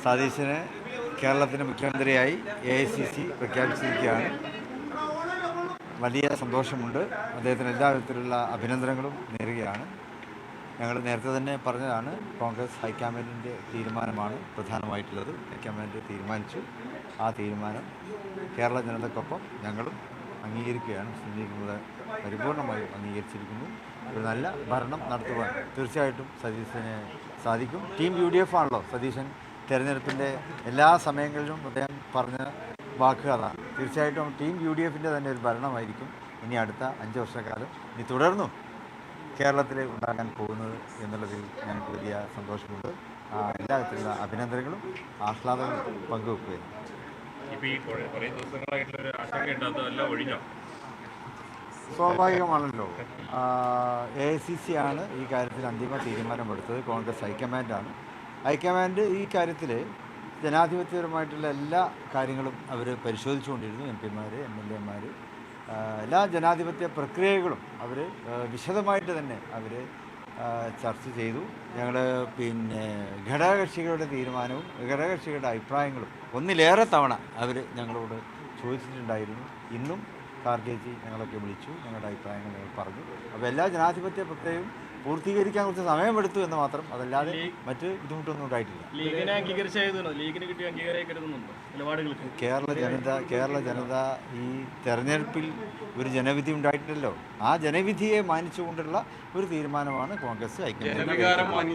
സതീശനെ കേരളത്തിൻ്റെ മുഖ്യമന്ത്രിയായി AICC പ്രഖ്യാപിച്ചിരിക്കുകയാണ്. വലിയ സന്തോഷമുണ്ട്. അദ്ദേഹത്തിന് എല്ലാ വിധത്തിലുള്ള അഭിനന്ദനങ്ങളും നേരുകയാണ്. ഞങ്ങൾ നേരത്തെ തന്നെ പറഞ്ഞതാണ്, കോൺഗ്രസ് ഹൈക്കമാൻഡിൻ്റെ തീരുമാനമാണ് പ്രധാനമായിട്ടുള്ളത്. ഹൈക്കമാൻഡ് തീരുമാനിച്ചു. ആ തീരുമാനം കേരള ജനതയ്ക്കൊപ്പം ഞങ്ങളും അംഗീകരിക്കുകയാണ്. മുസ്ലിം ലീഗ് കൂടെ പരിപൂർണമായും അംഗീകരിച്ചിരിക്കുന്നു. ഒരു നല്ല ഭരണം നടത്തുവാൻ തീർച്ചയായിട്ടും സതീശന് സാധിക്കും. ടീം UDF ആണല്ലോ സതീശൻ തെരഞ്ഞെടുപ്പിൻ്റെ എല്ലാ സമയങ്ങളിലും അദ്ദേഹം പറഞ്ഞ വാക്ക് അതാണ്. തീർച്ചയായിട്ടും ടീം UDFൻ്റെ തന്നെ ഒരു ഭരണമായിരിക്കും ഇനി അടുത്ത 5 വർഷക്കാലം ഇനി തുടർന്നും കേരളത്തിൽ ഉണ്ടാകാൻ പോകുന്നത് എന്നുള്ളതിൽ ഞങ്ങൾക്ക് വലിയ സന്തോഷമുണ്ട്. എല്ലാ വിധത്തിലുള്ള അഭിനന്ദനങ്ങളും ആഹ്ലാദങ്ങളും പങ്കുവെക്കുകയാണ്. സ്വാഭാവികമാണല്ലോ. AICC ആണ് ഈ കാര്യത്തിൽ അന്തിമ തീരുമാനമെടുത്തത്. കോൺഗ്രസ് ഹൈക്കമാൻഡാണ്. ഹൈക്കമാൻഡ് ഈ കാര്യത്തിൽ ജനാധിപത്യപരമായിട്ടുള്ള എല്ലാ കാര്യങ്ങളും അവർ പരിശോധിച്ചുകൊണ്ടിരുന്നു. MP-മാർ, MLA-മാർ, എല്ലാ ജനാധിപത്യ പ്രക്രിയകളും അവർ വിശദമായിട്ട് തന്നെ അവർ ചർച്ച ചെയ്തു. ഞങ്ങൾ ഘടകകക്ഷികളുടെ തീരുമാനവും ഘടകകക്ഷികളുടെ അഭിപ്രായങ്ങളും ഒന്നിലേറെ തവണ അവർ ഞങ്ങളോട് ചോദിച്ചിട്ടുണ്ടായിരുന്നു. ഇന്നും കാർഗേജി ഞങ്ങളൊക്കെ വിളിച്ചു, ഞങ്ങളുടെ അഭിപ്രായങ്ങൾ ഞങ്ങൾ പറഞ്ഞു. അപ്പോൾ എല്ലാ ജനാധിപത്യ പ്രക്രിയയും പൂർത്തീകരിക്കാൻ കുറച്ച് സമയമെടുത്തു എന്ന് മാത്രം, അതല്ലാതെ മറ്റ് ബുദ്ധിമുട്ടൊന്നും ഉണ്ടായിട്ടില്ല. കേരള ജനത ഈ തെരഞ്ഞെടുപ്പിൽ ഒരു ജനവിധി ഉണ്ടായിട്ടില്ലല്ലോ. ആ ജനവിധിയെ മാനിച്ചുകൊണ്ടുള്ള ഒരു തീരുമാനമാണ് കോൺഗ്രസ് ഹൈക്കമാൻഡ്.